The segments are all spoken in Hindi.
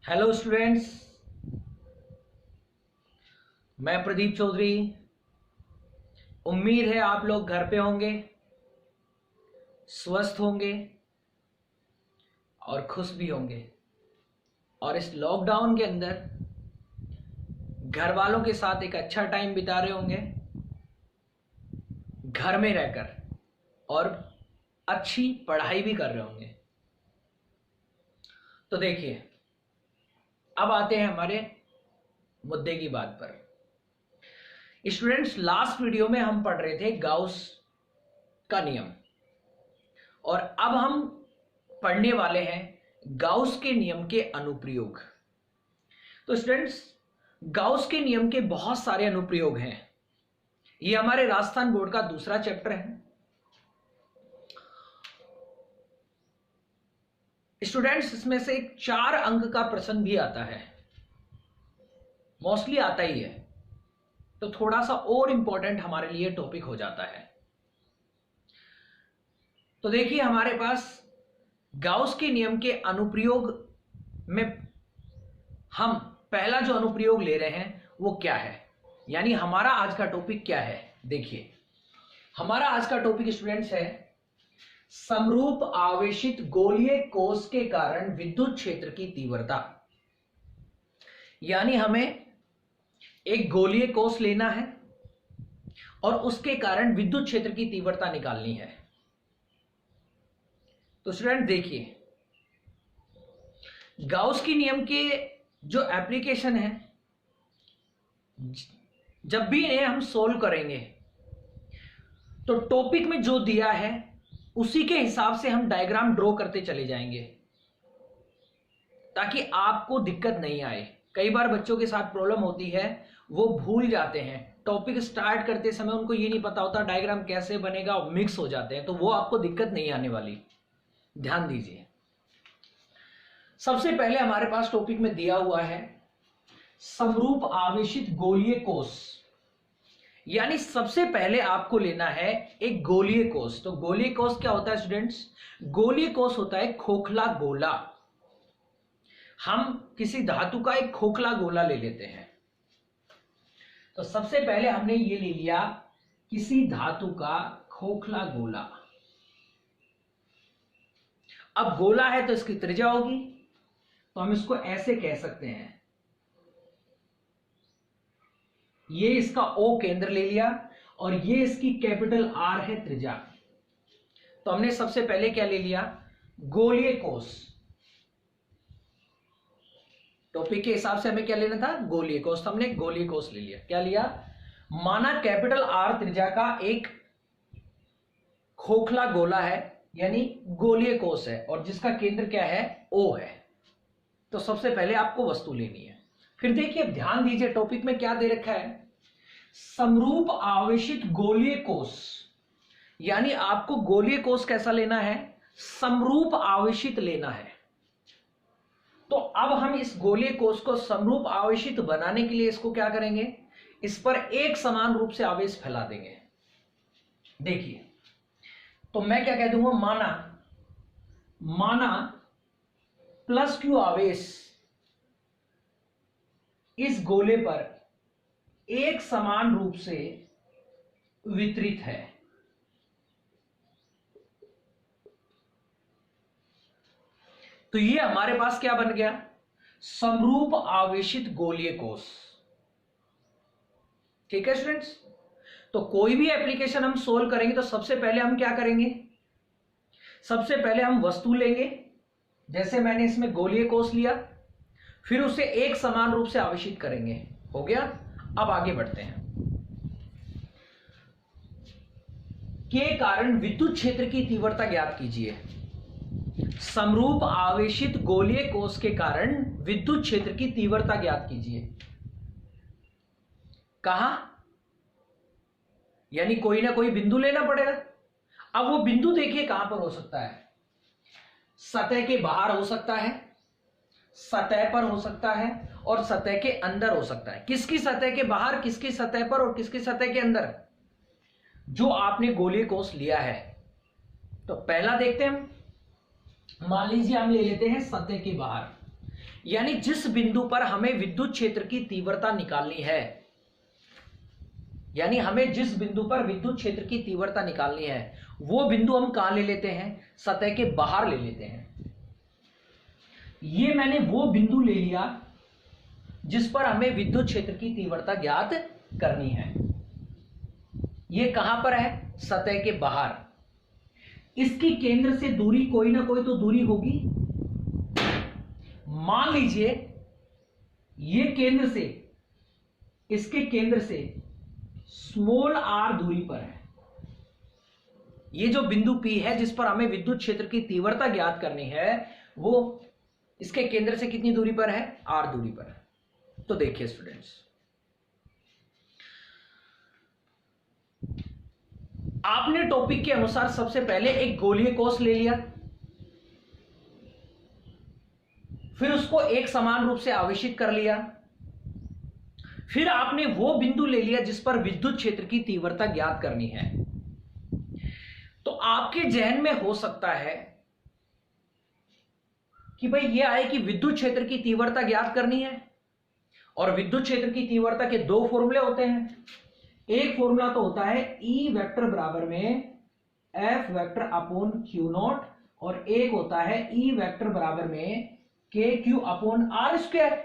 हेलो स्टूडेंट्स, मैं प्रदीप चौधरी। उम्मीद है आप लोग घर पे होंगे, स्वस्थ होंगे और खुश भी होंगे। और इस लॉकडाउन के अंदर घर वालों के साथ एक अच्छा टाइम बिता रहे होंगे, घर में रहकर, और अच्छी पढ़ाई भी कर रहे होंगे। तो देखिए, अब आते हैं हमारे मुद्दे की बात पर। स्टूडेंट्स, लास्ट वीडियो में हम पढ़ रहे थे गाउस का नियम, और अब हम पढ़ने वाले हैं गाउस के नियम के अनुप्रयोग। तो स्टूडेंट्स, गाउस के नियम के बहुत सारे अनुप्रयोग हैं। ये हमारे राजस्थान बोर्ड का दूसरा चैप्टर है। स्टूडेंट्स, इसमें से एक 4 अंक का प्रश्न भी आता है, मोस्टली आता ही है, तो थोड़ा सा और इंपॉर्टेंट हमारे लिए टॉपिक हो जाता है। तो देखिए, हमारे पास गाउस के नियम के अनुप्रयोग में हम पहला जो अनुप्रयोग ले रहे हैं वो क्या है, यानी हमारा आज का टॉपिक क्या है। देखिए, हमारा आज का टॉपिक स्टूडेंट्स है समरूप आवेशित गोलीय कोष के कारण विद्युत क्षेत्र की तीव्रता। यानी हमें एक गोलीय कोष लेना है और उसके कारण विद्युत क्षेत्र की तीव्रता निकालनी है। तो स्टूडेंट देखिए, गाउस के नियम के जो एप्लीकेशन है, जब भी इन्हें हम सोल्व करेंगे तो टॉपिक में जो दिया है उसी के हिसाब से हम डायग्राम ड्रॉ करते चले जाएंगे, ताकि आपको दिक्कत नहीं आए। कई बार बच्चों के साथ प्रॉब्लम होती है, वो भूल जाते हैं, टॉपिक स्टार्ट करते समय उनको ये नहीं पता होता डायग्राम कैसे बनेगा, मिक्स हो जाते हैं, तो वो आपको दिक्कत नहीं आने वाली। ध्यान दीजिए, सबसे पहले हमारे पास टॉपिक में दिया हुआ है समरूप आवेशित गोलीय कोष। यानी सबसे पहले आपको लेना है एक गोलीय कोष। तो गोलीय कोष क्या होता है स्टूडेंट्स? गोलीय कोष होता है खोखला गोला। हम किसी धातु का एक खोखला गोला ले लेते हैं। तो सबसे पहले हमने ये ले लिया किसी धातु का खोखला गोला। अब गोला है तो इसकी त्रिज्या होगी, तो हम इसको ऐसे कह सकते हैं, ये इसका O केंद्र ले लिया और ये इसकी कैपिटल R है त्रिज्या। तो हमने सबसे पहले क्या ले लिया? गोलीय कोष। टॉपिक के हिसाब से हमें क्या लेना था? गोलीय कोष। तो हमने गोलीय कोष ले लिया। क्या लिया? माना कैपिटल R त्रिज्या का एक खोखला गोला है, यानी गोलीय कोष है, और जिसका केंद्र क्या है? O है। तो सबसे पहले आपको वस्तु लेनी है। फिर देखिए, ध्यान दीजिए, टॉपिक में क्या दे रखा है? समरूप आवेशित गोलीय कोष। यानी आपको गोलीय कोष कैसा लेना है? समरूप आवेशित लेना है। तो अब हम इस गोलीय कोष को समरूप आवेशित बनाने के लिए इसको क्या करेंगे? इस पर एक समान रूप से आवेश फैला देंगे। देखिए, तो मैं क्या कह दूंगा? माना प्लस क्यू आवेश इस गोले पर एक समान रूप से वितरित है। तो ये हमारे पास क्या बन गया? समरूप आवेशित गोलीय कोष। ठीक है स्टूडेंट्स? तो कोई भी एप्लीकेशन हम सोल्व करेंगे तो सबसे पहले हम क्या करेंगे? सबसे पहले हम वस्तु लेंगे, जैसे मैंने इसमें गोलीय कोष लिया, फिर उसे एक समान रूप से आवेशित करेंगे। हो गया? अब आगे बढ़ते हैं। के कारण विद्युत क्षेत्र की तीव्रता ज्ञात कीजिए। समरूप आवेशित गोलीय कोष के कारण विद्युत क्षेत्र की तीव्रता ज्ञात कीजिए। कहां? यानी कोई ना कोई बिंदु लेना पड़ेगा। अब वो बिंदु देखिए कहां पर हो सकता है? सतह के बाहर हो सकता है, सतह पर हो सकता है, और सतह के अंदर हो सकता है। किसकी सतह के बाहर, किसकी सतह पर, और किसकी सतह के अंदर? जो आपने गोलीय कोष लिया है। तो पहला देखते हैं हम। मान लीजिए हम ले लेते हैं सतह के बाहर। यानी जिस बिंदु पर हमें विद्युत क्षेत्र की तीव्रता निकालनी है, यानी हमें जिस बिंदु पर विद्युत क्षेत्र की तीव्रता निकालनी है वो बिंदु हम कहां ले लेते हैं, सतह के बाहर ले लेते हैं। ये मैंने वो बिंदु ले लिया जिस पर हमें विद्युत क्षेत्र की तीव्रता ज्ञात करनी है। ये कहां पर है, सतह के बाहर। इसकी केंद्र से दूरी कोई ना कोई तो दूरी होगी। मान लीजिए ये केंद्र से, इसके केंद्र से स्मॉल r दूरी पर है। ये जो बिंदु P है जिस पर हमें विद्युत क्षेत्र की तीव्रता ज्ञात करनी है वो इसके केंद्र से कितनी दूरी पर है, r दूरी पर है। तो देखिए स्टूडेंट्स, आपने टॉपिक के अनुसार सबसे पहले एक गोलीय कोष ले लिया, फिर उसको एक समान रूप से आवेशित कर लिया, फिर आपने वो बिंदु ले लिया जिस पर विद्युत क्षेत्र की तीव्रता ज्ञात करनी है। तो आपके जहन में हो सकता है कि भाई ये आए कि विद्युत क्षेत्र की तीव्रता ज्ञात करनी है, और विद्युत क्षेत्र की तीव्रता के दो फॉर्मूले होते हैं। एक फॉर्मूला तो होता है E वेक्टर बराबर में F vector upon Q not, और एक होता है E वेक्टर बराबर में KQ अपॉन R स्क्वायर।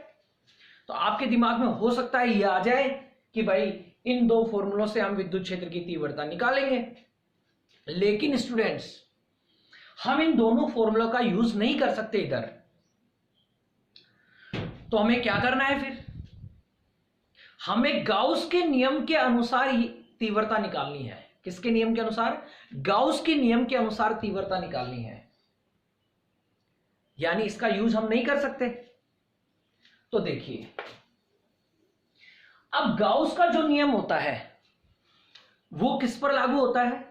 तो आपके दिमाग में हो सकता है ये आ जाए कि भाई इन दो फॉर्मूलों से हम विद्युत क्षेत्र की तीव्रता निकालेंगे। लेकिन स्टूडेंट्स, हम इन दोनों फॉर्मूलों का यूज नहीं कर सकते इधर। तो हमें क्या करना है फिर, हमें गाउस के नियम के अनुसार ही तीव्रता निकालनी है। किसके नियम के अनुसार, गाउस के नियम के अनुसार तीव्रता निकालनी है। यानी इसका यूज हम नहीं कर सकते। तो देखिए, अब गाउस का जो नियम होता है वो किस पर लागू होता है,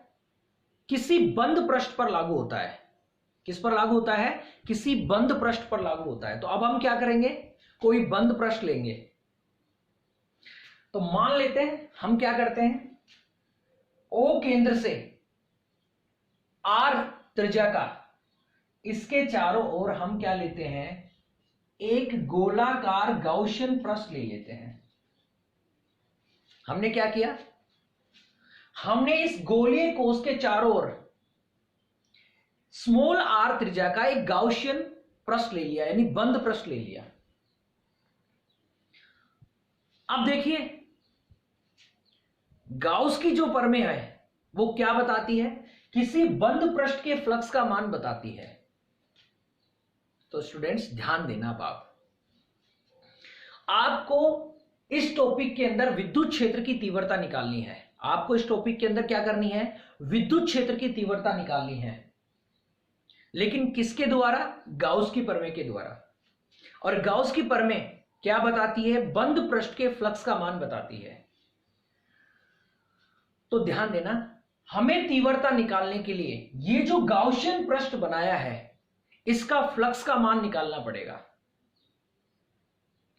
किसी बंद पृष्ठ पर लागू होता है। किस पर लागू होता है, किसी बंद पृष्ठ पर लागू होता है। तो अब हम क्या करेंगे, कोई बंद पृष्ठ लेंगे। तो मान लेते हैं हम क्या करते हैं, O केंद्र से R त्रिज्या का, इसके चारों ओर हम क्या लेते हैं, एक गोलाकार गाउसियन पृष्ठ ले लेते हैं। हमने क्या किया, हमने इस गोलीय कोष के चारों ओर स्मॉल r त्रिज्या का एक गाउसियन पृष्ठ ले लिया, यानी बंद पृष्ठ ले लिया। अब देखिए, गाउस की जो प्रमेय है वो क्या बताती है, किसी बंद पृष्ठ के फ्लक्स का मान बताती है। तो स्टूडेंट्स ध्यान देना, आपको इस टॉपिक के अंदर विद्युत क्षेत्र की तीव्रता निकालनी है। आपको इस टॉपिक के अंदर क्या करनी है, विद्युत क्षेत्र की तीव्रता निकालनी है। लेकिन किसके द्वारा, गाउस की प्रमेय के द्वारा। और गाउस की प्रमेय क्या बताती है, बंद पृष्ठ के फ्लक्स का मान बताती है। तो ध्यान देना, हमें तीव्रता निकालने के लिए ये जो गाउसियन पृष्ठ बनाया है इसका फ्लक्स का मान निकालना पड़ेगा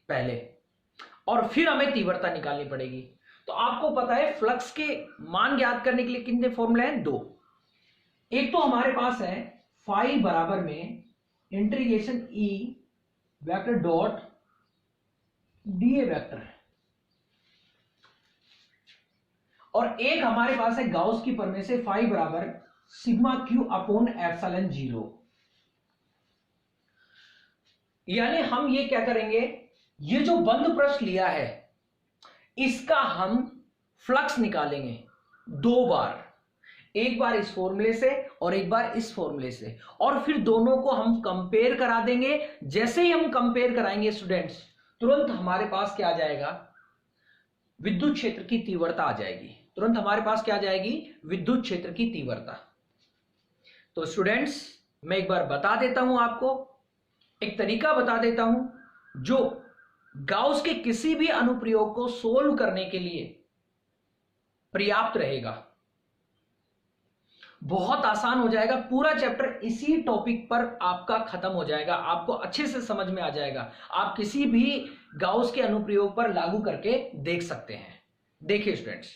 पहले, और फिर हमें तीव्रता निकालनी पड़ेगी। तो आपको पता है फ्लक्स के मान ज्ञात करने के लिए कितने फॉर्मूले हैं, दो। एक तो हमारे पास है फाई बराबर में integration E vector dot DA vector है, और एक हमारे पास है गाउस की प्रमेय से फाई बराबर सिग्मा क्यू अपॉन एप्सिलॉन 0। यानी हम ये क्या करेंगे, ये जो बंद पृष्ठ लिया है इसका हम फ्लक्स निकालेंगे दो बार, एक बार इस फॉर्मूले से और एक बार इस फॉर्मूले से, और फिर दोनों को हम कंपेयर करा देंगे। जैसे ही हम कंपेयर कराएंगे स्टूडेंट्स, तुरंत हमारे पास क्या आ जाएगा, विद्युत क्षेत्र की तीव्रता आ जाएगी। तुरंत हमारे पास क्या आ जाएगी, विद्युत क्षेत्र की तीव्रता। तो स्टूडेंट्स मैं एक बार बता देता हूं, आपको एक तरीका बता देता हूं जो गाउस के किसी भी अनुप्रयोग को सोल्व करने के लिए पर्याप्त रहेगा। बहुत आसान हो जाएगा, पूरा चैप्टर इसी टॉपिक पर आपका खत्म हो जाएगा, आपको अच्छे से समझ में आ जाएगा। आप किसी भी गाउस के अनुप्रयोग पर लागू करके देख सकते हैं। देखिए स्टूडेंट्स,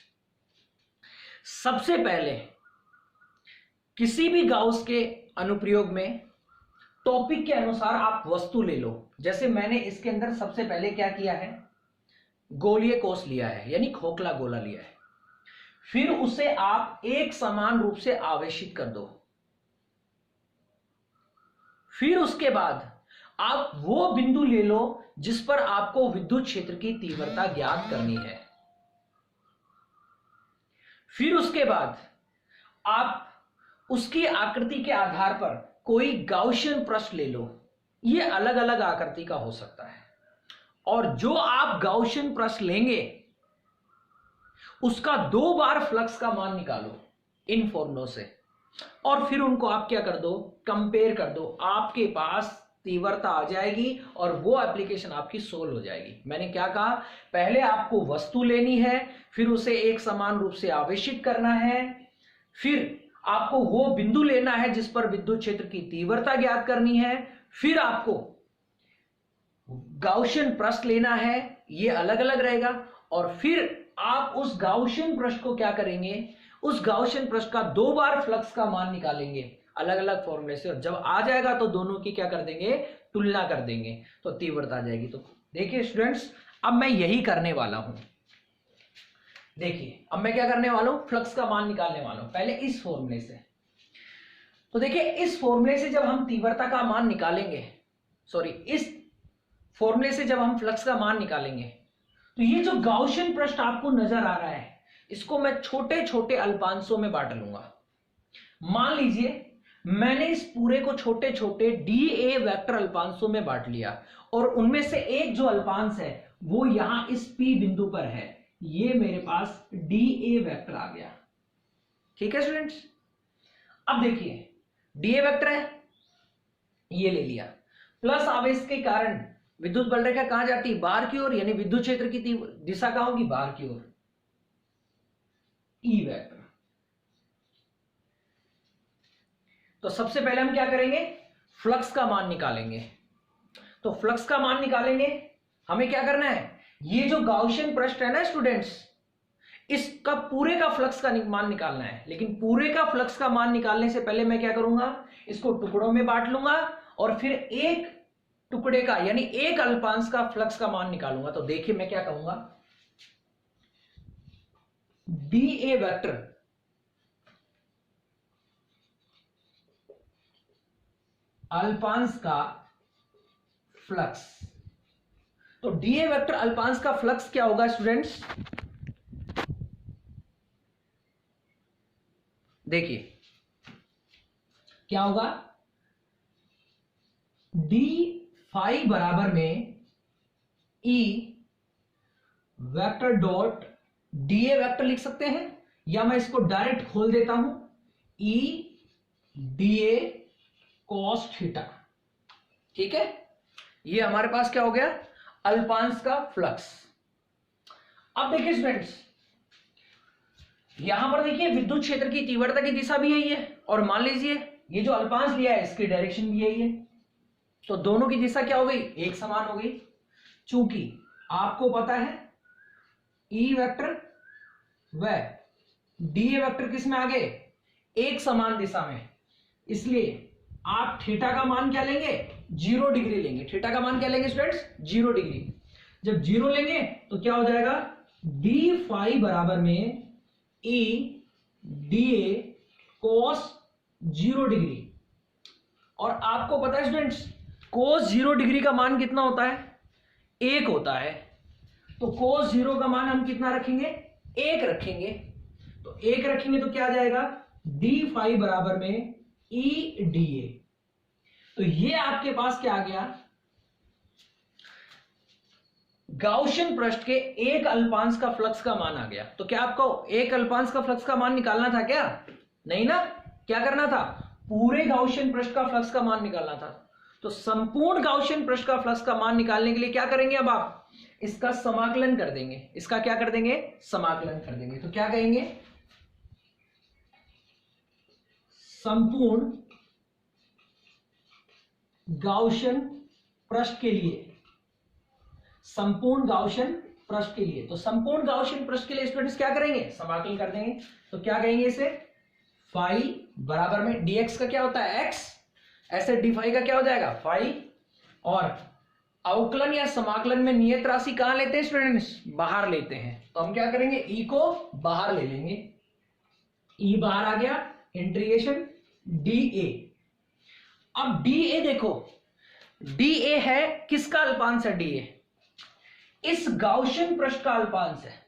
सबसे पहले किसी भी गाउस के अनुप्रयोग में टॉपिक के अनुसार आप वस्तु ले लो। जैसे मैंने इसके अंदर सबसे पहले क्या किया है, गोलीय कोष लिया है, यानी खोखला गोला लिया है। फिर उसे आप एक समान रूप से आवेशित कर दो। फिर उसके बाद आप वो बिंदु ले लो जिस पर आपको विद्युत क्षेत्र की तीव्रता ज्ञात करनी है। फिर उसके बाद आप उसकी आकृति के आधार पर कोई गाउसियन पृष्ठ ले लो। यह अलग अलग आकृति का हो सकता है, और जो आप गाउसियन पृष्ठ लेंगे उसका 2 बार फ्लक्स का मान निकालो इन फॉर्मूलों से, और फिर उनको आप क्या कर दो, कंपेयर कर दो। आपके पास तीव्रता आ जाएगी और वो एप्लीकेशन आपकी सोल्व हो जाएगी। मैंने क्या कहा, पहले आपको वस्तु लेनी है, फिर उसे एक समान रूप से आवेशित करना है, फिर आपको वो बिंदु लेना है जिस पर विद्युत क्षेत्र की तीव्रता ज्ञात करनी है, फिर आपको गाउसियन पृष्ठ लेना है, ये अलग अलग रहेगा, और फिर आप उस गाउसियन पृष्ठ को क्या करेंगे, उस गाउसियन पृष्ठ का 2 बार फ्लक्स का मान निकालेंगे अलग अलग फॉर्मूले से, और जब आ जाएगा तो दोनों की क्या कर देंगे, तुलना कर देंगे, तो तीव्रता आ जाएगी। तो देखिए स्टूडेंट्स, अब मैं यही करने वाला हूं। देखिए अब मैं क्या करने वाला हूं, फ्लक्स का मान निकालने वाला हूं, पहले इस फॉर्मूले से। तो देखिए इस फॉर्मूले से जब हम तीव्रता का मान निकालेंगे, सॉरी इस फॉर्मूले से जब हम फ्लक्स का मान निकालेंगे, तो ये जो गाउसियन पृष्ठ आपको नजर आ रहा है, इसको मैं छोटे छोटे अल्पांशों में बांट लूंगा। मान लीजिए मैंने इस पूरे को छोटे छोटे डीए वेक्टर अल्पांशों में बांट लिया, और उनमें से एक जो अल्पांश है वो यहां इस पी बिंदु पर है, ये मेरे पास डीए वेक्टर आ गया। ठीक है स्टूडेंट्स, अब देखिए डीए वेक्टर है, ये ले लिया, प्लस आवेश के कारण विद्युत बल रेखा कहां जाती है, बाहर की ओर, यानी विद्युत क्षेत्र की दिशा कहां होगी, बाहर की ओर, ई वेक्टर। तो सबसे पहले हम क्या करेंगे, फ्लक्स का मान निकालेंगे। तो फ्लक्स का मान निकालेंगे, हमें क्या करना है, ये जो गाउसियन पृष्ठ है ना स्टूडेंट्स, इसका पूरे का फ्लक्स का मान निकालना है। लेकिन पूरे का फ्लक्स का मान निकालने से पहले मैं क्या करूंगा, इसको टुकड़ों में बांट लूंगा, और फिर एक टुकड़े का यानी एक अल्पांश का फ्लक्स का मान निकालूंगा। तो देखिए मैं क्या कहूंगा, डीए वेक्टर अल्पांश का फ्लक्स। तो डीए वेक्टर अल्पांश का फ्लक्स क्या होगा स्टूडेंट्स, देखिए क्या होगा, डी फाई बराबर में E vector dot DA vector लिख सकते हैं, या मैं इसको डायरेक्ट खोल देता हूं, ई डीए कॉस थीटा। ठीक है, ये हमारे पास क्या हो गया, अल्पांश का फ्लक्स। अब देखिए स्टूडेंट्स, यहां पर देखिए विद्युत क्षेत्र की तीव्रता की दिशा भी यही है, और मान लीजिए ये जो अल्पांश लिया है इसकी डायरेक्शन भी यही है, तो दोनों की दिशा क्या हो गई, एक समान हो गई। चूंकि आपको पता है ई वेक्टर व डीए वेक्टर किस में आ गए, एक समान दिशा में, इसलिए आप थीटा का मान क्या लेंगे, 0 डिग्री लेंगे। थीटा का मान क्या लेंगे स्टूडेंट्स, 0 डिग्री। जब 0 लेंगे तो क्या हो जाएगा, डी फाई बराबर में ई डीए कोस 0 डिग्री। और आपको पता है स्टूडेंट्स, कोस 0 डिग्री का मान कितना होता है, 1 होता है। तो कोस 0 का मान हम कितना रखेंगे, 1 रखेंगे। तो 1 रखेंगे तो क्या आ जाएगा, डी फाई बराबर में ई डीए। तो ये आपके पास क्या आ गया, गाउसियन पृष्ठ के एक अल्पांश का फ्लक्स का मान आ गया। तो क्या आपको एक अल्पांश का फ्लक्स का मान निकालना था क्या, नहीं ना, क्या करना था, पूरे गाउसियन पृष्ठ का फ्लक्स का मान निकालना था। तो संपूर्ण गाउसियन पृष्ठ का फ्लक्स का मान निकालने के लिए क्या करेंगे, अब आप इसका समाकलन कर देंगे। इसका क्या कर देंगे, समाकलन कर देंगे। तो क्या कहेंगे, संपूर्ण गाउसियन पृष्ठ के लिए, संपूर्ण गाउसियन पृष्ठ के लिए। तो संपूर्ण गाउसियन पृष्ठ के लिए स्टूडेंट्स क्या करेंगे, समाकलन कर देंगे। तो क्या कहेंगे इसे, फाई बराबर में dx का क्या होता है, x, ऐसे डी फाई का क्या हो जाएगा फाई, और अवकलन या समाकलन में नियत राशि कहां लेते हैं स्टूडेंट्स, बाहर लेते हैं। तो हम क्या करेंगे, ई को बाहर ले लेंगे, ई बाहर आ गया, इंटीग्रेशन डी ए। अब डी ए देखो, डी ए है किसका अल्पांश है, डी ए इस गाउसियन पृष्ठ का अल्पांश है।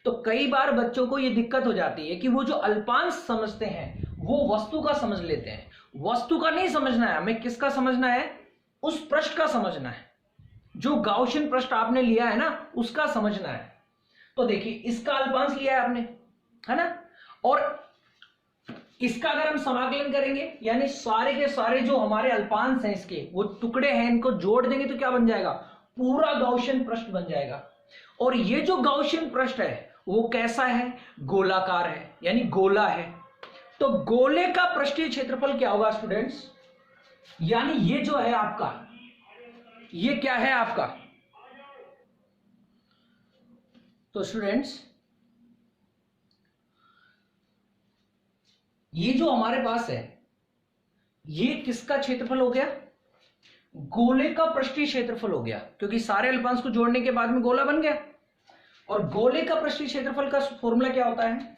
तो कई बार बच्चों को यह दिक्कत हो जाती है कि वो जो अल्पांश समझते हैं वो वस्तु का समझ लेते हैं। वस्तु का नहीं समझना है हमें, किसका समझना है, उस पृष्ठ का समझना है, जो गाउसियन पृष्ठ आपने लिया है ना उसका समझना है। तो देखिए इसका अल्पांश लिया है आपने, है ना, और इसका अगर हम समाकलन करेंगे यानी सारे के सारे जो हमारे अल्पांश हैं इसके वो टुकड़े हैं, इनको जोड़ देंगे तो क्या बन जाएगा, पूरा गाउसियन पृष्ठ बन जाएगा। और ये जो गाउसियन पृष्ठ है वो कैसा है, गोलाकार है, यानी गोला है। तो गोले का पृष्ठीय क्षेत्रफल क्या होगा स्टूडेंट्स, यानी ये जो है आपका, ये क्या है आपका, तो स्टूडेंट्स ये जो हमारे पास है ये किसका क्षेत्रफल हो गया, गोले का पृष्ठीय क्षेत्रफल हो गया, क्योंकि सारे अल्पांश को जोड़ने के बाद में गोला बन गया। और गोले का पृष्ठीय क्षेत्रफल का फॉर्मूला क्या होता है,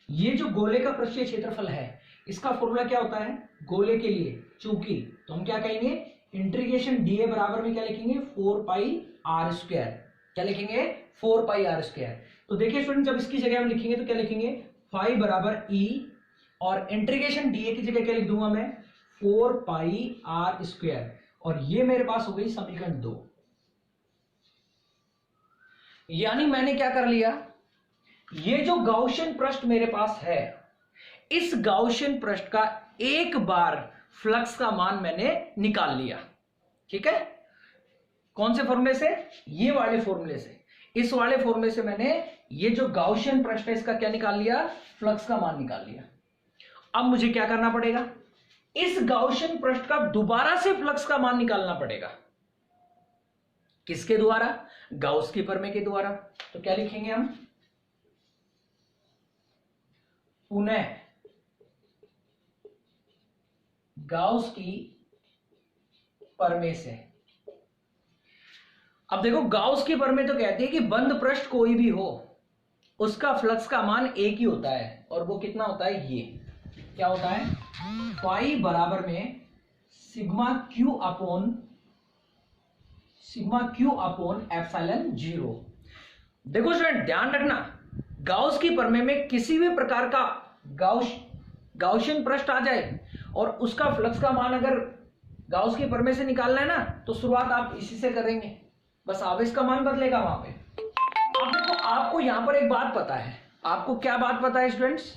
ये जो गोले का पृष्ठीय क्षेत्रफल है इसका फॉर्मूला क्या होता है गोले के लिए, चूंकि तो हम क्या कहेंगे, इंटीग्रेशन डीए बराबर में क्या लिखेंगे 4 पाई आर स्क्वायर, क्या लिखेंगे 4 पाई आर स्क्वायर। तो देखिए स्टूडेंट जब इसकी जगह हम लिखेंगे तो क्या लिखेंगे, फाई बराबर ई, और इंटीग्रेशन डीए की जगह क्या लिख दूंगा मैं 4 पाई आर स्क्वायर, और ये मेरे पास हो गई समीकरण 2। यानी मैंने क्या कर लिया, ये जो गाउसियन पृष्ठ मेरे पास है इस गाउसियन पृष्ठ का एक बार फ्लक्स का मान मैंने निकाल लिया। ठीक है, कौन से फॉर्मूले से, ये वाले फॉर्मूले से, इस वाले फॉर्मूले से मैंने ये जो गाउसियन पृष्ठ है इसका क्या निकाल लिया, फ्लक्स का मान निकाल लिया। अब मुझे क्या करना पड़ेगा, इस गाउसियन पृष्ठ का दोबारा से फ्लक्स का मान निकालना पड़ेगा। किसके द्वारा, गाउस की प्रमेय के द्वारा। तो क्या लिखेंगे हम, पुनः गाउस की प्रमेय से। अब देखो गाउस की प्रमेय तो कहती है कि बंद पृष्ठ कोई भी हो उसका फ्लक्स का मान एक ही होता है, और वो कितना होता है, ये क्या होता है, फाई बराबर में सिग्मा क्यू अपॉन एप्सिलॉन 0। देखो स्टूडेंट ध्यान रखना, गाउस की प्रमेय में किसी भी प्रकार का गाउसियन पृष्ठ आ जाए और उसका फ्लक्स का मान अगर गाउस की प्रमेय से निकालना है ना तो शुरुआत आप इसी से करेंगे, बस आवेश का मान बदलेगा वहां पे। अब देखो आपको यहां पर एक बात पता है, आपको क्या बात पता है स्टूडेंट्स,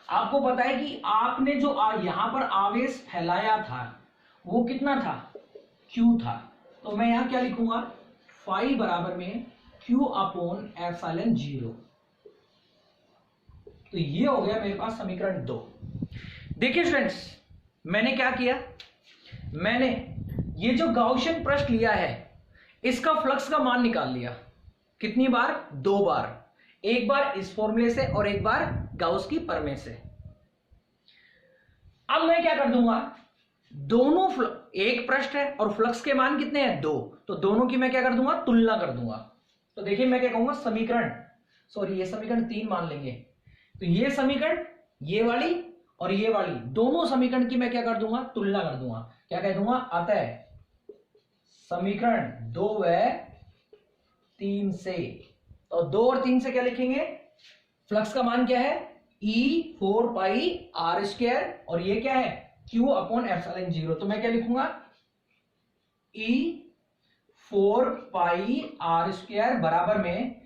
आपको पता है कि आपने जो यहां पर आवेश फैलाया था वो कितना था, Q था। तो मैं यहां क्या लिखूंगा, फाई बराबर में Q अपॉन एप्सिलॉन 0। तो ये हो गया मेरे पास समीकरण 2। देखिए स्टूडेंट्स मैंने क्या किया, मैंने ये जो गाउसियन पृष्ठ लिया है इसका फ्लक्स का मान निकाल लिया। कितनी बार, 2 बार, एक बार इस फॉर्मूले से और एक बार गाउस की प्रमेय से। अब मैं क्या कर दूंगा, दोनों एक पृष्ठ है और फ्लक्स के मान कितने हैं 2, तो दोनों की मैं क्या कर दूंगा, तुलना कर दूंगा। तो देखिए मैं क्या कहूंगा, समीकरण ये समीकरण 3 मान लेंगे। तो ये समीकरण, ये वाली और ये वाली, दोनों समीकरण की मैं क्या कर दूंगा, तुलना कर दूंगा। क्या कह दूंगा, अतः समीकरण 2 व 3 से, तो 2 और 3 से क्या लिखेंगे, फ्लक्स का मान क्या है, E 4 पाई आर स्क्वायर, और ये क्या है Q अपॉन एप्सिलॉन 0। तो मैं क्या लिखूंगा, E 4 पाई आर स्क्वायर बराबर में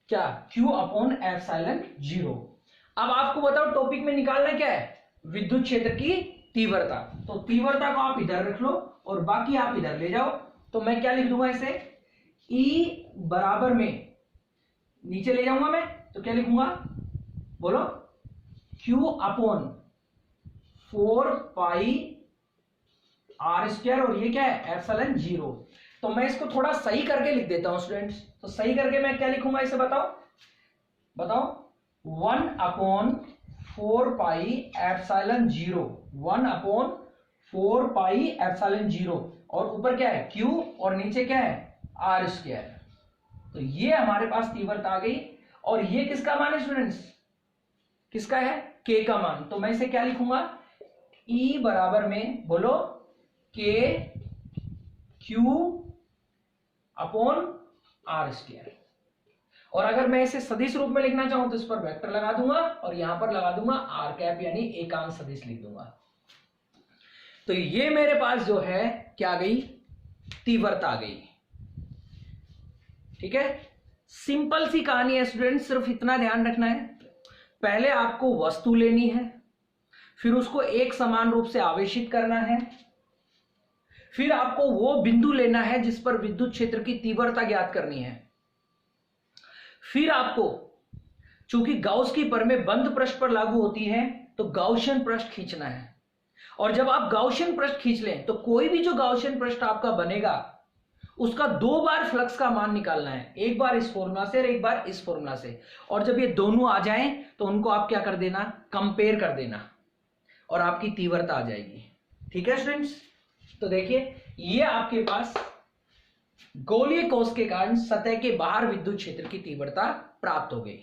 क्या, Q अपॉन एप्सिलॉन 0। अब आपको बताओ टॉपिक में निकालना क्या है, विद्युत क्षेत्र की तीव्रता। तो तीव्रता को आप इधर रख लो और बाकी आप इधर ले जाओ। तो मैं क्या लिख दूंगा इसे, E बराबर में, नीचे ले जाऊंगा मैं तो क्या लिखूंगा, बोलो, Q upon 4 pi r square, और ये क्या है एप्सिलॉन 0। तो मैं इसको थोड़ा सही करके लिख देता हूं स्टूडेंट्स। तो सही करके मैं क्या लिखूंगा इसे बताओ, 1 upon 4 pi epsilon 0, 1/4 pi epsilon 0, और ऊपर क्या है Q और नीचे क्या है R स्क्वायर। तो ये हमारे पास तीव्रता आ गई, और ये किसका मान है स्टूडेंट्स, किसका है, K का मान। तो मैं इसे क्या लिखूंगा, E बराबर में बोलो K Q upon R square. और अगर मैं इसे सदिश रूप में लिखना चाहूं तो इस पर वेक्टर लगा दूंगा और यहां पर लगा दूंगा r कैप यानी एकांश सदिश लिख दूंगा। तो ये मेरे पास जो है क्या आ गई, तीव्रता आ गई। ठीक है, सिंपल सी कहानी है स्टूडेंट, सिर्फ इतना ध्यान रखना है, पहले आपको वस्तु लेनी है, फिर उसको एक समान रूप से आवेशित करना है, फिर आपको वो बिंदु लेना है जिस पर विद्युत क्षेत्र की तीव्रता ज्ञात करनी है, फिर आपको चूंकि गाउस की प्रमेय बंद पृष्ठ पर लागू होती है तो गाउसियन पृष्ठ खींचना है, और जब आप गाउसियन पृष्ठ खींच लें तो कोई भी जो गाउसियन पृष्ठ आपका बनेगा उसका 2 बार फ्लक्स का मान निकालना है, एक बार इस फॉर्मूला से और एक बार इस फॉर्मूला से, और जब ये दोनों आ जाएं तो उनको आप क्या कर देना, कंपेयर कर देना, और आपकी तीव्रता आ जाएगी। ठीक है स्टूडेंट्स, तो देखिए ये आपके पास गोलीय कोष के कारण सतह के बाहर विद्युत क्षेत्र की तीव्रता प्राप्त हो गई।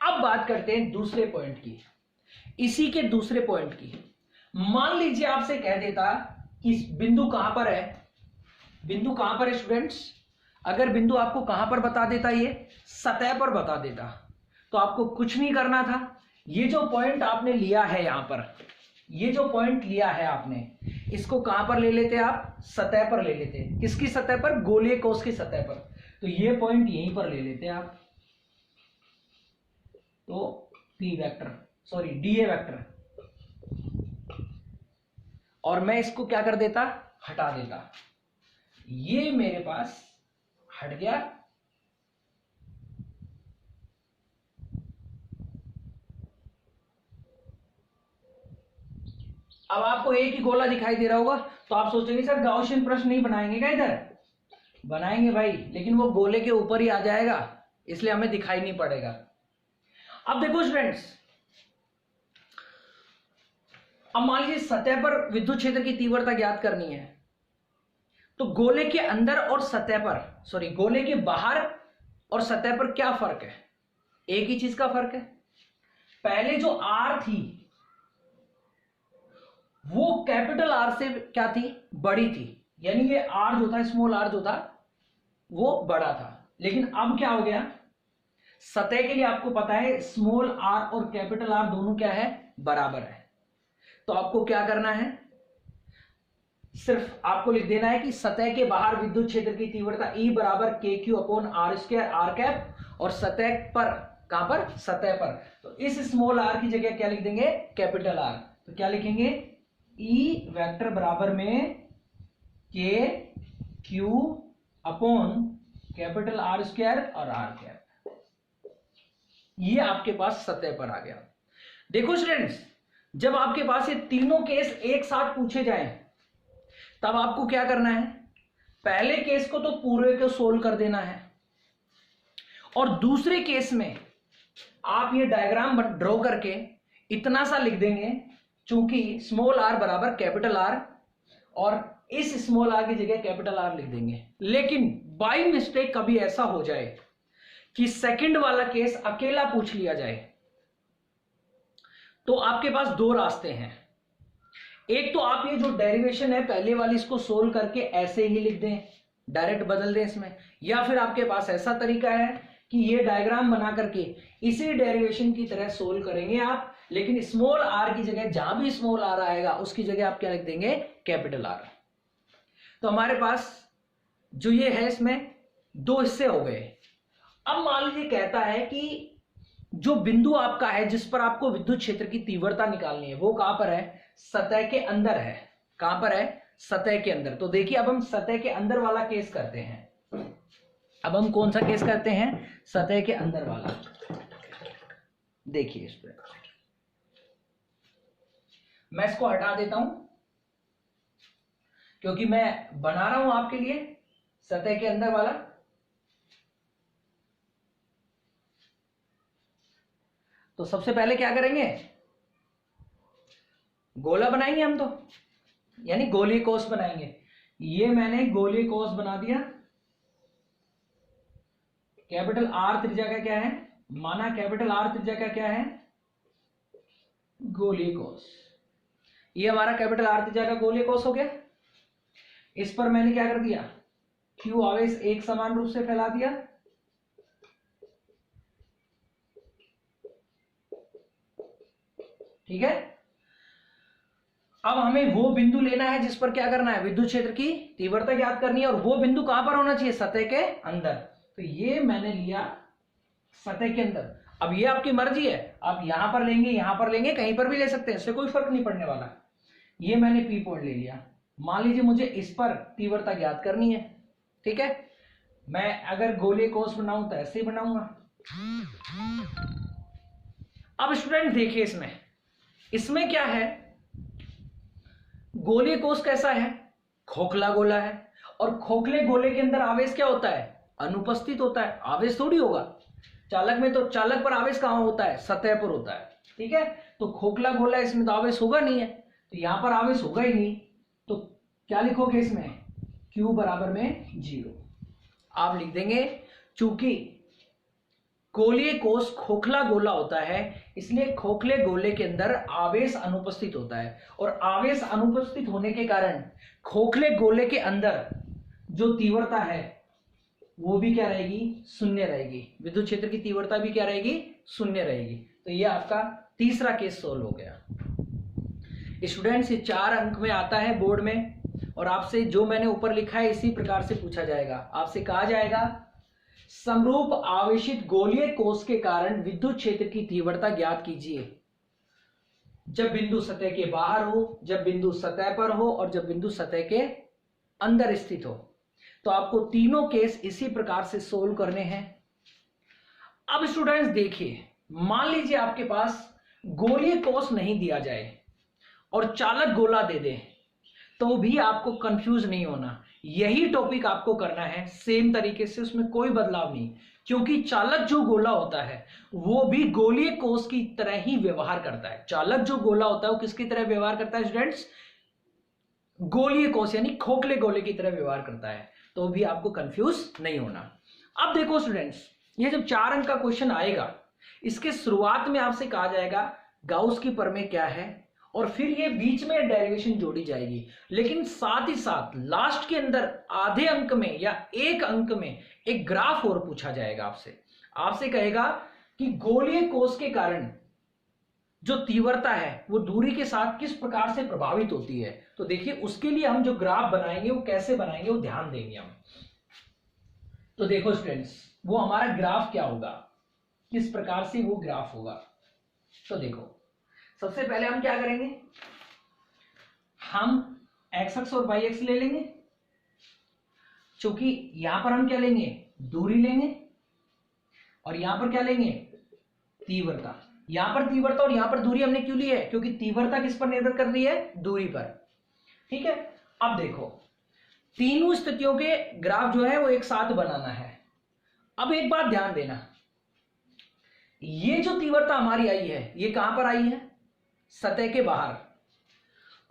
अब बात करते हैं दूसरे पॉइंट की, इसी के दूसरे पॉइंट की। मान लीजिए आपसे कह देता कि बिंदु कहां पर है, बिंदु कहां पर है स्टूडेंट्स, अगर बिंदु आपको कहां पर बता देता, ये सतह पर बता देता, तो आपको कुछ नहीं करना था, ये जो पॉइंट आपने लिया है यहां पर, ये जो पॉइंट लिया है आपने, इसको कहां पर ले लेते आप, सतह पर ले लेते। किसकी सतह पर, गोलीय कोष की सतह पर। तो ये पॉइंट यहीं पर ले लेते आप, तो P vector sorry DA vector, और मैं इसको क्या कर देता, हटा देता, ये मेरे पास हट गया। अब आपको एक ही गोला दिखाई दे रहा होगा, तो आप सोचेंगे सर गाउसियन प्रश्न नहीं बनाएंगे क्या, इधर बनाएंगे भाई, लेकिन वो गोले के ऊपर ही आ जाएगा, इसलिए हमें दिखाई नहीं पड़ेगा। अब देखो स्टूडेंट्स, अब मान लीजिए सतह पर विद्युत क्षेत्र की तीव्रता ज्ञात करनी है, तो गोले के अंदर और सतह पर, सॉरी गोले के बाहर और सतह पर क्या फर्क है, एक ही चीज का फर्क है। पहले जो R थी वो कैपिटल R से क्या थी, बड़ी थी, यानी ये R जो था, स्मॉल r जो था वो बड़ा था, लेकिन अब क्या हो गया, सतह के लिए आपको पता है स्मॉल r और कैपिटल R दोनों क्या है, बराबर है। तो आपको क्या करना है, सिर्फ आपको लिख देना है कि सतह के बाहर विद्युत क्षेत्र की तीव्रता E बराबर KQ upon R square R cap, और सतह पर, कहां पर, सतह पर, तो इस स्मॉल r की जगह क्या लिख देंगे, कैपिटल R। तो क्या लिखेंगे, E वेक्टर बराबर में KQ upon capital R square और R कैप, ये आपके पास सतह पर आ गया। देखो स्टूडेंट्स, जब आपके पास ये तीनों केस एक साथ पूछे जाएं तब आपको क्या करना है, पहले केस को तो पूरे को सोल्व कर देना है, और दूसरे केस में आप ये डायग्राम ड्रॉ करके इतना सा लिख देंगे, चूंकि स्मॉल r बराबर कैपिटल R, और इस स्मॉल r की जगह कैपिटल R लिख देंगे। लेकिन बाय मिस्टेक कभी ऐसा हो जाए कि सेकंड वाला केस अकेला पूछ लिया जाए, तो आपके पास 2 रास्ते हैं। एक तो आप ये जो डेरिवेशन है पहले वाली, इसको सोल्व करके ऐसे ही लिख दें, डायरेक्ट बदल दें इसमें, या फिर आपके पास ऐसा तरीका है कि ये डायग्राम बना करके इसी डेरिवेशन की तरह सोल्व करेंगे आप, लेकिन स्मॉल r की जगह, जहां भी स्मॉल r आएगा उसकी जगह आप क्या लिख देंगे, कैपिटल R। तो हमारे पास जो ये है इसमें 2 हिस्से हो गए। अब मान लीजिए कहता है कि जो बिंदु आपका है जिस पर आपको विद्युत क्षेत्र की तीव्रता निकालनी है वो कहां पर है, सतह के अंदर है। कहां पर है, सतह के अंदर। तो देखिए अब हम सतह के अंदर वाला केस करते हैं। अब हम कौन सा केस करते हैं, सतह के अंदर वाला। देखिए इस पर मैं इसको हटा देता हूं क्योंकि मैं बना रहा हूं आपके लिए सतह के अंदर वाला। तो सबसे पहले क्या करेंगे, गोला बनाएंगे हम तो, यानी गोलीय कोष बनाएंगे। ये मैंने गोलीय कोष बना दिया। कैपिटल आर त्रिज्या का क्या है, माना कैपिटल आर त्रिज्या का क्या है, गोलीय कोष। ये हमारा कैपिटल आर त्रिज्या का गोलीय कोष हो गया। इस पर मैंने क्या कर दिया, क्यू आवेश एक समान रूप से फैला दिया। ठीक है, अब हमें वो बिंदु लेना है जिस पर क्या करना है, विद्युत क्षेत्र की तीव्रता ज्ञात करनी है, और वो बिंदु कहां पर होना चाहिए, सतह के अंदर। तो ये मैंने लिया सतह के अंदर। अब ये आपकी मर्जी है, आप यहां पर लेंगे, यहां पर लेंगे, कहीं पर भी ले सकते हैं, इससे कोई फर्क नहीं पड़ने वाला। ये मैंने पी पॉइंट ले लिया। मान लीजिए मुझे इस पर तीव्रता ज्ञात करनी है। ठीक है, मैं अगर गोलीय कोष बनाऊं तो ऐसे ही बनाऊंगा। अब स्टूडेंट देखिए, इसमें क्या है, गोलीय कोष कैसा है, खोखला गोला है, और खोखले गोले के अंदर आवेश क्या होता है, अनुपस्थित होता है। आवेश थोड़ी होगा चालक में, तो चालक पर आवेश कहां होता है, सतह पर होता है। ठीक है, तो खोखला गोला, इसमें तो आवेश होगा नहीं है, तो यहां पर आवेश होगा ही नहीं। तो क्या लिखोगे इसमें, Q बराबर में 0 आप लिख देंगे। चूंकि गोलीय कोष खोखला गोला होता है, इसलिए खोखले गोले के अंदर आवेश अनुपस्थित होता है, और आवेश अनुपस्थित होने के कारण खोखले गोले के अंदर जो तीव्रता है वो भी क्या रहेगी, शून्य रहेगी। विद्युत क्षेत्र की तीव्रता भी क्या रहेगी, शून्य रहेगी। तो ये आपका तीसरा केस सोल्व हो गया। स्टूडेंट्स, ये 4 अंक में आता है बोर्ड में, और आपसे जो मैंने ऊपर लिखा है इसी प्रकार से पूछा जाएगा। आपसे कहा जाएगा समरूप आवेशित गोलीय कोष के कारण विद्युत क्षेत्र की तीव्रता ज्ञात कीजिए जब बिंदु सतह के बाहर हो, जब बिंदु सतह पर हो, और जब बिंदु सतह के अंदर स्थित हो। तो आपको तीनों केस इसी प्रकार से सोल्व करने हैं। अब स्टूडेंट्स देखिए, मान लीजिए आपके पास गोलीय कोष नहीं दिया जाए और चालक गोला दे दे, तो भी आपको कंफ्यूज नहीं होना। यही टॉपिक आपको करना है सेम तरीके से, उसमें कोई बदलाव नहीं, क्योंकि चालक जो गोला होता है वो भी गोलीय कोष की तरह ही व्यवहार करता है। चालक जो गोला होता है वो किसकी तरह व्यवहार करता है स्टूडेंट्स, गोलीय कोष यानी खोखले गोले की तरह व्यवहार करता है। तो भी आपको कंफ्यूज नहीं होना। अब देखो स्टूडेंट्स, ये जब 4 अंक का क्वेश्चन आएगा, इसके शुरुआत में आपसे कहा जाएगा गाउस की प्रमेय क्या है, और फिर ये बीच में डेरिवेशन जोड़ी जाएगी। लेकिन साथ ही साथ लास्ट के अंदर आधे अंक में या 1 अंक में एक ग्राफ और पूछा जाएगा आपसे कहेगा कि गोलीय कोष के कारण जो तीव्रता है वो दूरी के साथ किस प्रकार से प्रभावित होती है। तो देखिए, उसके लिए हम जो ग्राफ बनाएंगे वो कैसे बनाएंगे वो ध्यान देंगे हम। तो देखो स्टूडेंट्स, वो हमारा ग्राफ क्या होगा, किस प्रकार से वो ग्राफ होगा। तो देखो, सबसे पहले हम क्या करेंगे, हम एक्स अक्ष और वाई अक्ष ले लेंगे। क्योंकि यहां पर हम क्या लेंगे, दूरी लेंगे, और यहां पर क्या लेंगे, तीव्रता। यहां पर तीव्रता और यहां पर दूरी हमने क्यों ली है, क्योंकि तीव्रता किस पर निर्भर कर रही है, दूरी पर। ठीक है, अब देखो, तीनों स्थितियों के ग्राफ जो है वो एक साथ बनाना है। अब एक बात ध्यान देना, ये जो तीव्रता हमारी आई है ये कहां पर आई है, सतह के बाहर,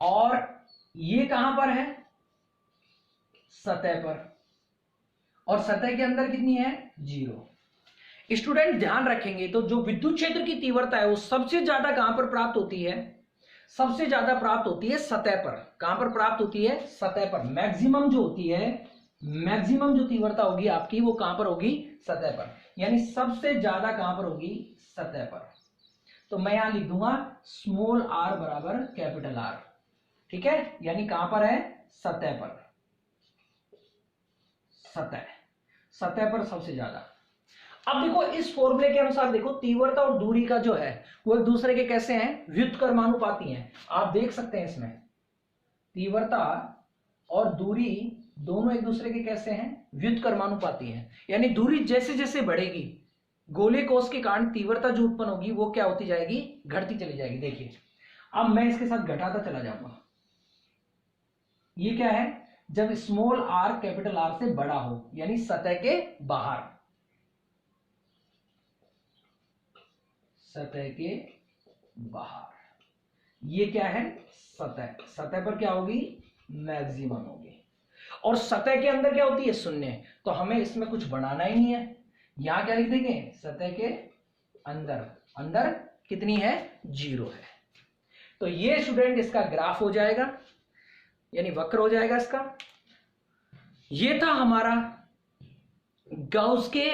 और ये कहां पर है, सतह पर, और सतह के अंदर कितनी है, 0। स्टूडेंट ध्यान रखेंगे तो जो विद्युत क्षेत्र की तीव्रता है वो सबसे ज्यादा कहां पर प्राप्त होती है, सबसे ज्यादा प्राप्त होती है सतह पर। कहां पर प्राप्त होती है, सतह पर। मैक्सिमम जो होती है, मैक्सिमम जो तीव्रता होगी आपकी वो कहां पर होगी, सतह पर। यानी सबसे ज्यादा कहां पर होगी, सतह पर। तो मैं यहां लिख दूंगा स्मॉल r बराबर कैपिटल R। ठीक है, यानी कहां पर है, सतह पर, सतह पर सबसे ज्यादा। अब देखो, इस फॉर्मूले के अनुसार देखो, तीव्रता और दूरी का जो है वो एक दूसरे के कैसे हैं, व्युत्क्रमानुपाती हैं। आप देख सकते हैं इसमें तीव्रता और दूरी दोनों एक दूसरे के कैसे हैं, व्युत्क्रमानुपाती हैं। यानी दूरी जैसे जैसे बढ़ेगी, गोलीय कोष के कारण तीव्रता जो उत्पन्न होगी वो क्या होती जाएगी, घटती चली जाएगी। देखिए, अब मैं इसके साथ घटाता चला जाऊंगा। ये क्या है, जब स्मॉल r कैपिटल R से बड़ा हो, यानी सतह के बाहर, सतह के बाहर। ये क्या है? सतह। सतह पर क्या होगी? मैक्सिमम होगी। और सतह के अंदर क्या होती है? शून्य। तो हमें इसमें कुछ बनाना ही नहीं है। यहां क्या लिख देंगे? सतह के अंदर। अंदर कितनी है? 0 है। तो ये स्टूडेंट इसका ग्राफ हो जाएगा, यानी वक्र हो जाएगा इसका। ये था हमारा गाउस के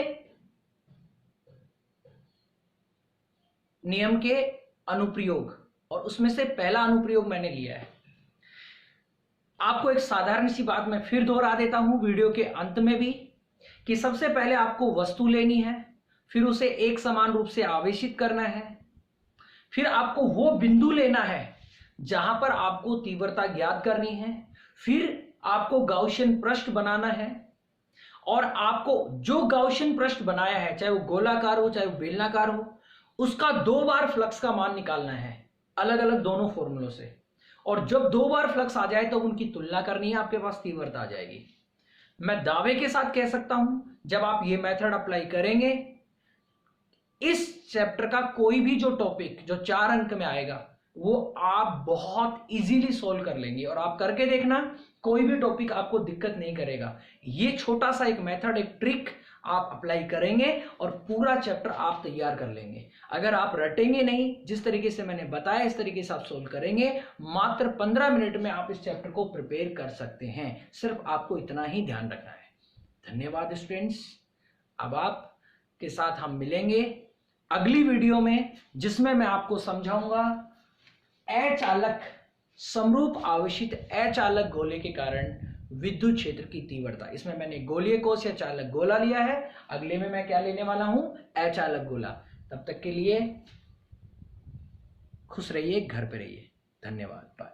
नियम के अनुप्रयोग, और उसमें से पहला अनुप्रयोग मैंने लिया है। आपको एक साधारण सी बात मैं फिर दोहरा देता हूं वीडियो के अंत में भी, कि सबसे पहले आपको वस्तु लेनी है, फिर उसे एक समान रूप से आवेशित करना है, फिर आपको वो बिंदु लेना है जहां पर आपको तीव्रता ज्ञात करनी है, फिर आपको गाउसियन पृष्ठ बनाना है, और आपको जो गाउसियन पृष्ठ बनाया है, चाहे वो गोलाकार हो चाहे वो बेलनाकार हो, उसका 2 बार फ्लक्स का मान निकालना है, अलग अलग दोनों फॉर्मूलों से। और जब 2 बार फ्लक्स आ जाए तो उनकी तुलना करनी है, आपके पास तीव्रता आ जाएगी। मैं दावे के साथ कह सकता हूं, जब आप ये मेथड अप्लाई करेंगे, इस चैप्टर का कोई भी जो टॉपिक जो 4 अंक में आएगा, वो आप बहुत इजीली सॉल्व कर लेंगे। और आप करके देखना, कोई भी टॉपिक आपको दिक्कत नहीं करेगा। ये छोटा सा एक मेथड, एक ट्रिक आप अप्लाई करेंगे और पूरा चैप्टर आप तैयार कर लेंगे। अगर आप रटेंगे नहीं, जिस तरीके से मैंने बताया इस तरीके से आप सोल्व करेंगे, मात्र 15 मिनट में आप इस चैप्टर को प्रिपेयर कर सकते हैं। सिर्फ आपको इतना ही ध्यान रखना है। धन्यवाद स्टूडेंट्स। अब आपके साथ हम मिलेंगे अगली वीडियो में, जिसमें मैं आपको समझाऊंगा अचालक समरूप आवेशित अचालक गोले के कारण विद्युत क्षेत्र की तीव्रता। इसमें मैंने गोलीय कोश या चालक गोला लिया है, अगले में मैं क्या लेने वाला हूं? अचालक गोला। तब तक के लिए खुश रहिए, घर पे रहिए। धन्यवाद, बाय।